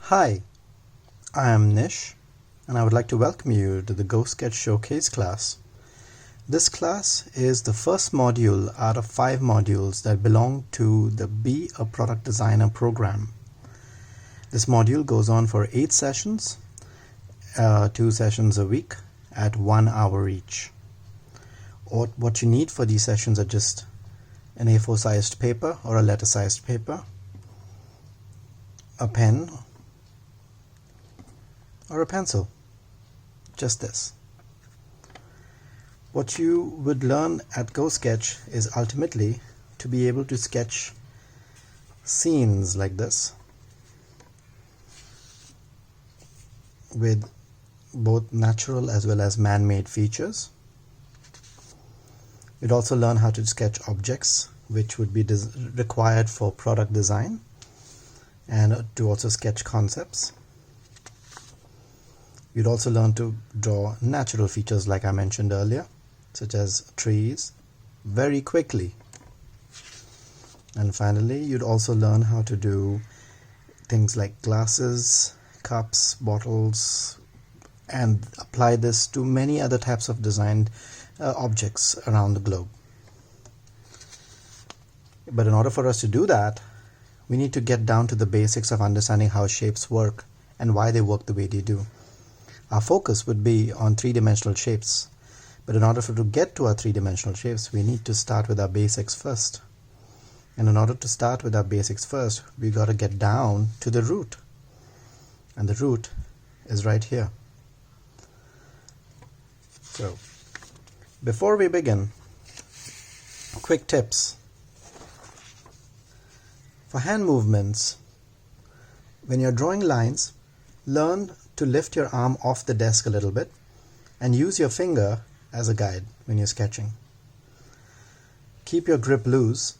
Hi, I am Nish and I would like to welcome you to the GoSketch Showcase class. This class is the first module out of 5 modules that belong to the Be a Product Designer program. This module goes on for 8 sessions, 2 sessions a week at 1 hour each. What you need for these sessions are just an A4 sized paper or a letter sized paper, a pen or a pencil, just this. What you would learn at GoSketch is ultimately to be able to sketch scenes like this with both natural as well as man-made features. You'd also learn how to sketch objects which would be required for product design, and to also sketch concepts. You'd also learn to draw natural features like I mentioned earlier, such as trees, very quickly. And finally, you'd also learn how to do things like glasses, cups, bottles, and apply this to many other types of designed objects around the globe. But in order for us to do that, we need to get down to the basics of understanding how shapes work and why they work the way they do. Our focus would be on 3-dimensional shapes, but in order to get to our 3-dimensional shapes, we need to start with our basics first. And in order to start with our basics first, we got to get down to the root. And the root is right here. So, before we begin, quick tips. For hand movements, when you're drawing lines, learn to lift your arm off the desk a little bit and use your finger as a guide when you're sketching. Keep your grip loose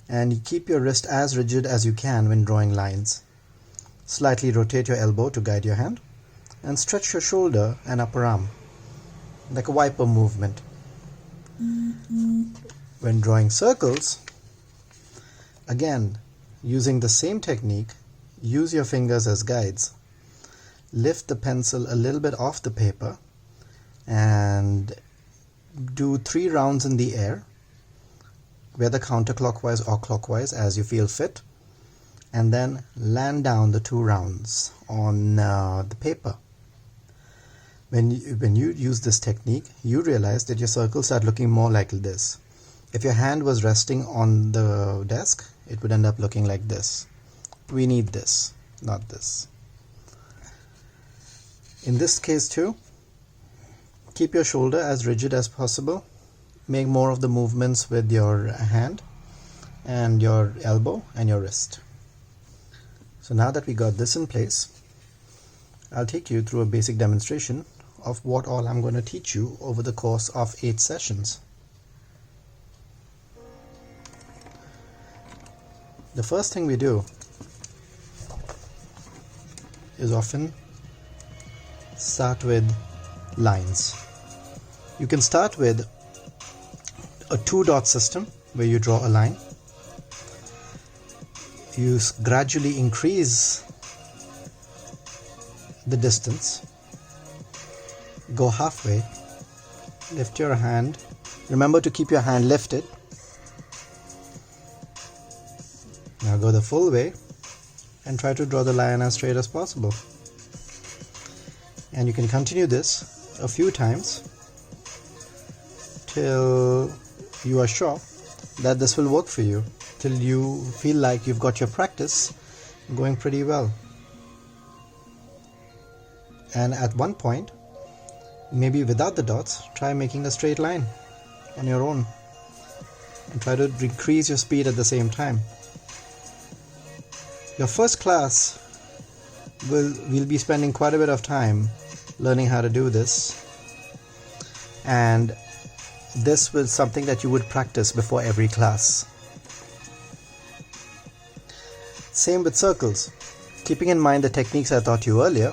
and keep your wrist as rigid as you can when drawing lines. Slightly rotate your elbow to guide your hand and stretch your shoulder and upper arm like a wiper movement. When drawing circles, again using the same technique, use your fingers as guides. Lift the pencil a little bit off the paper and do 3 rounds in the air, whether counterclockwise or clockwise as you feel fit, and then land down the 2 rounds on the paper. When you use this technique, you realize that your circles start looking more like this. If your hand was resting on the desk, it would end up looking like this. We need this, not this. In this case too, keep your shoulder as rigid as possible. Make more of the movements with your hand and your elbow and your wrist. So now that we got this in place, I'll take you through a basic demonstration of what all I'm going to teach you over the course of 8 sessions. The first thing we do is often start with lines. You can start with a 2-dot system where you draw a line. You gradually increase the distance. Go halfway. Lift your hand. Remember to keep your hand lifted. Now go the full way and try to draw the line as straight as possible. And you can continue this a few times till you are sure that this will work for you, till you feel like you've got your practice going pretty well. And at one point, maybe without the dots, try making a straight line on your own and try to decrease your speed at the same time. Your first class we'll be spending quite a bit of time learning how to do this, and this was something that you would practice before every class. Same with circles. Keeping in mind the techniques I taught you earlier,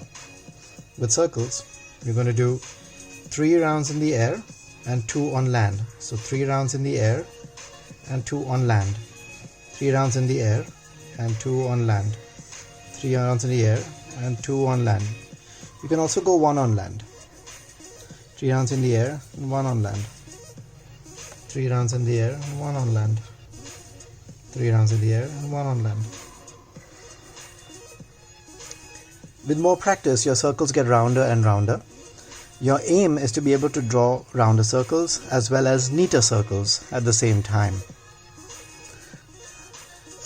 with circles, you're going to do 3 rounds in the air and 2 on land. So 3 rounds in the air and 2 on land. 3 rounds in the air and 2 on land. 3 rounds in the air and 2 on land. You can also go 1 on land. 3 rounds in the air and 1 on land. 3 rounds in the air and 1 on land. 3 rounds in the air and 1 on land. With more practice, your circles get rounder and rounder. Your aim is to be able to draw rounder circles as well as neater circles at the same time.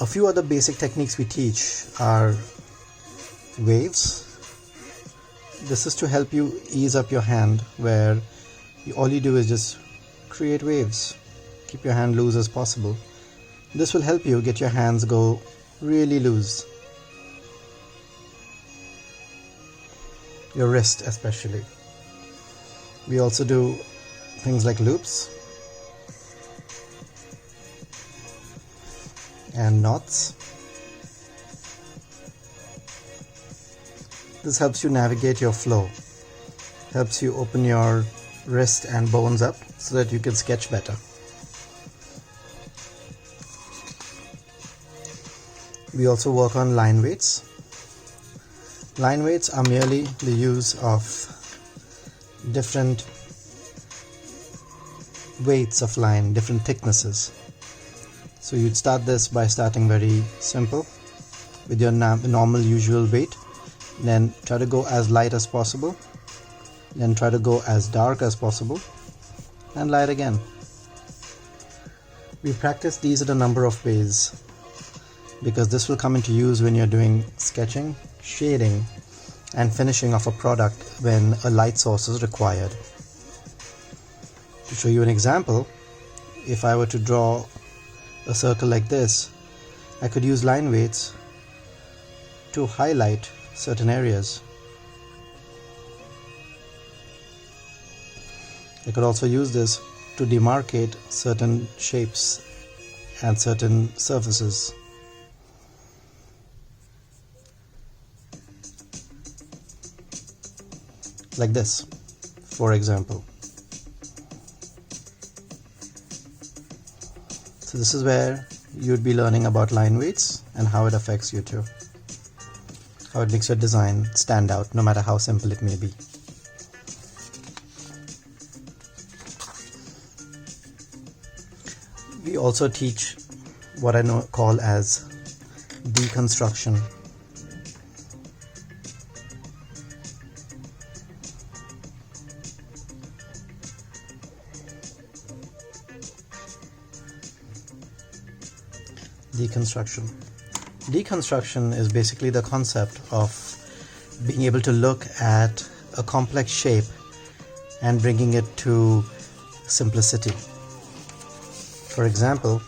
A few other basic techniques we teach are waves. This is to help you ease up your hand, where all you do is just create waves. Keep your hand loose as possible. This will help you get your hands go really loose. Your wrist especially. We also do things like loops and knots. This helps you navigate your flow, helps you open your wrist and bones up so that you can sketch better. We also work on line weights. Line weights are merely the use of different weights of line, different thicknesses. So you'd start this by starting very simple with your normal usual weight, then try to go as light as possible, then try to go as dark as possible, and light again. We practice these in a number of ways because this will come into use when you're doing sketching, shading, and finishing of a product when a light source is required. To show you an example, if I were to draw a circle like this, I could use line weights to highlight certain areas. I could also use this to demarcate certain shapes and certain surfaces. Like this, for example. So this is where you'd be learning about line weights and how it affects you too. How it makes your design stand out, no matter how simple it may be. We also teach what I call as deconstruction. Deconstruction. Deconstruction is basically the concept of being able to look at a complex shape and bringing it to simplicity. For example,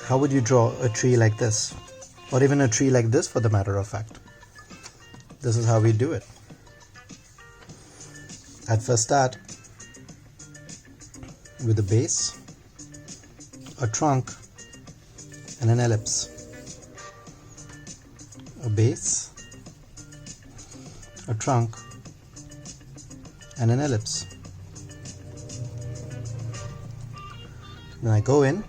how would you draw a tree like this? Or even a tree like this, for the matter of fact. This is how we do it. At first start with a base, a trunk, and an ellipse. A base, a trunk, and an ellipse. Then I go in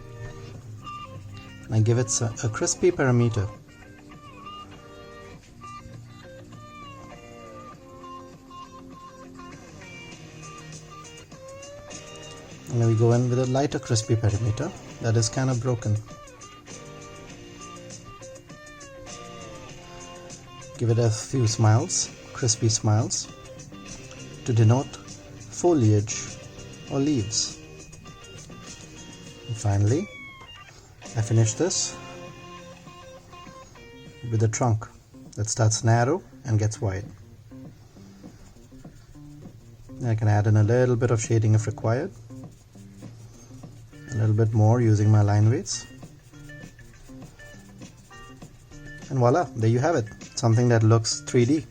and I give it a crispy parameter. And then we go in with a lighter crispy perimeter that is kind of broken. Give it a few smiles, crispy smiles, to denote foliage or leaves. And finally, I finish this with a trunk that starts narrow and gets wide. And I can add in a little bit of shading if required. A little bit more using my line weights, and voila, there you have it, something that looks 3D.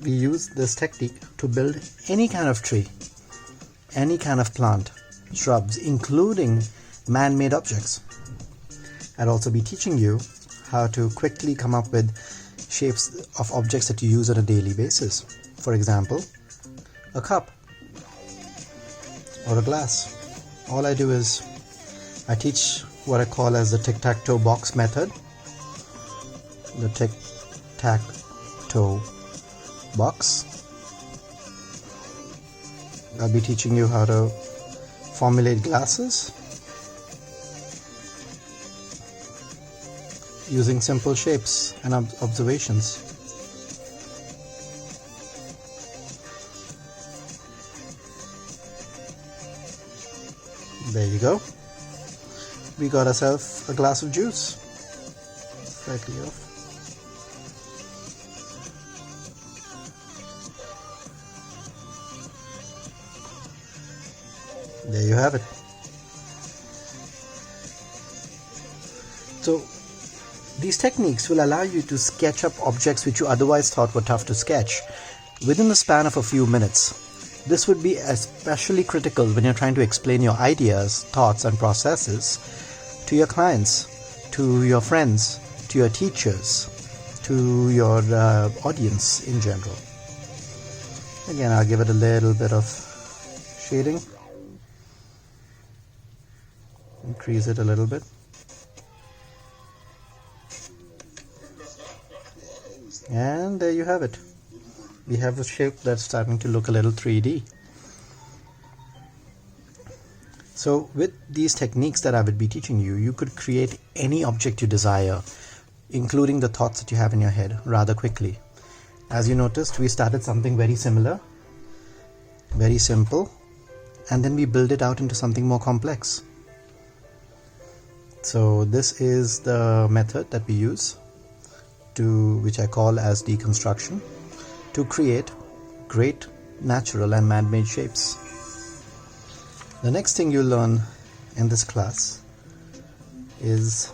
We use this technique to build any kind of tree, any kind of plant, shrubs, including man-made objects. I'll also be teaching you how to quickly come up with shapes of objects that you use on a daily basis. For example, a cup or a glass. All I do is I teach what I call as the tic-tac-toe box method, the tic-tac-toe box. I'll be teaching you how to formulate glasses using simple shapes and observations. There you go. We got ourselves a glass of juice. Slightly off. There you have it. So these techniques will allow you to sketch up objects which you otherwise thought were tough to sketch within the span of a few minutes. This would be especially critical when you're trying to explain your ideas, thoughts, and processes to your clients, to your friends, to your teachers, to your audience in general. Again, I'll give it a little bit of shading. Increase it a little bit. And there you have it. We have a shape that's starting to look a little 3D. So with these techniques that I would be teaching you, you could create any object you desire, including the thoughts that you have in your head, rather quickly. As you noticed, we started something very similar, very simple, and then we build it out into something more complex. So this is the method that we use, which I call as deconstruction, to create great natural and man-made shapes. The next thing you'll learn in this class is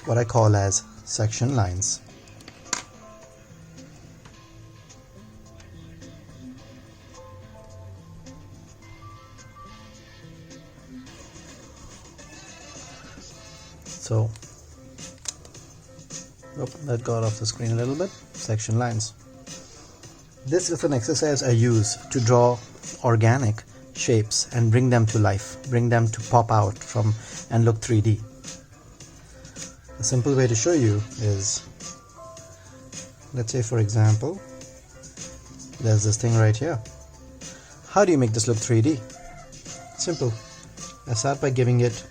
what I call as section lines. So, that got off the screen a little bit. Section lines. This is an exercise I use to draw organic shapes and bring them to life, bring them to pop out from and look 3D. A simple way to show you is, let's say for example, there's this thing right here. How do you make this look 3D? Simple. I start by giving it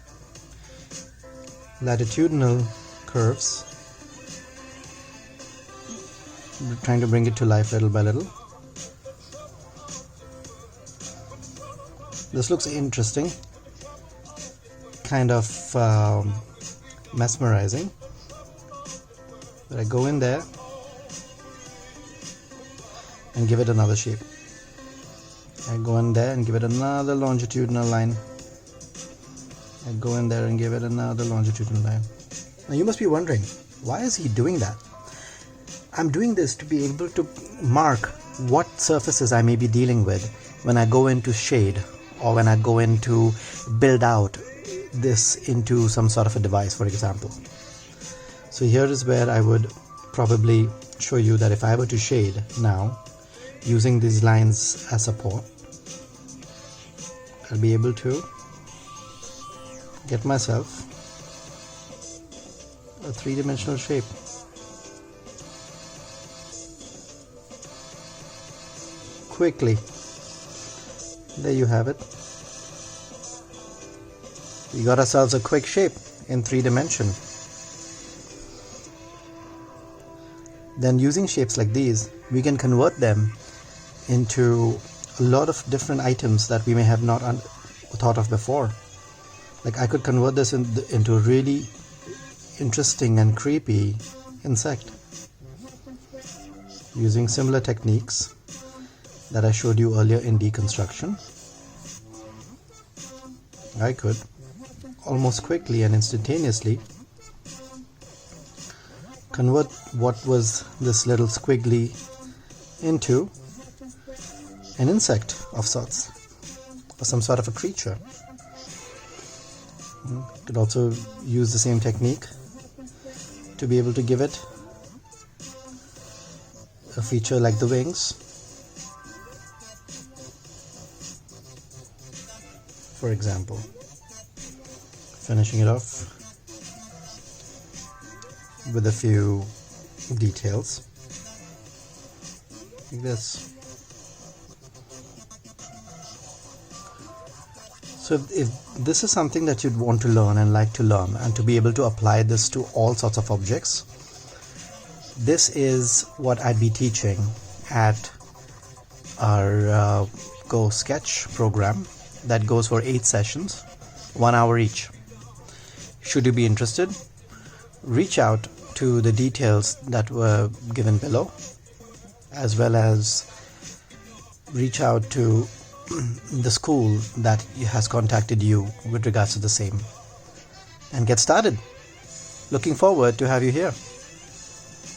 latitudinal curves, trying to bring it to life little by little. This looks interesting, kind of mesmerizing, but I go in there and give it another shape. I go in there and give it another longitudinal line. I go in there and give it another longitudinal line. Now you must be wondering, why is he doing that? I'm doing this to be able to mark what surfaces I may be dealing with when I go into shade, or when I go into build out this into some sort of a device, for example. So here is where I would probably show you that if I were to shade now, using these lines as support, I'll be able to get myself a three-dimensional shape. Quickly. There you have it. We got ourselves a quick shape in 3 dimension. Then using shapes like these, we can convert them into a lot of different items that we may have not thought of before. Like I could convert this into a really interesting and creepy insect using similar techniques that I showed you earlier in deconstruction. I could almost quickly and instantaneously convert what was this little squiggly into an insect of sorts, or some sort of a creature. You could also use the same technique to be able to give it a feature like the wings, for example. Finishing it off with a few details like this. So if this is something that you'd want to learn and like to learn, and to be able to apply this to all sorts of objects, this is what I'd be teaching at our GoSketch program that goes for 8 sessions, 1 hour each. Should you be interested, reach out to the details that were given below, as well as reach out to the school that has contacted you with regards to the same, and get started. Looking forward to have you here.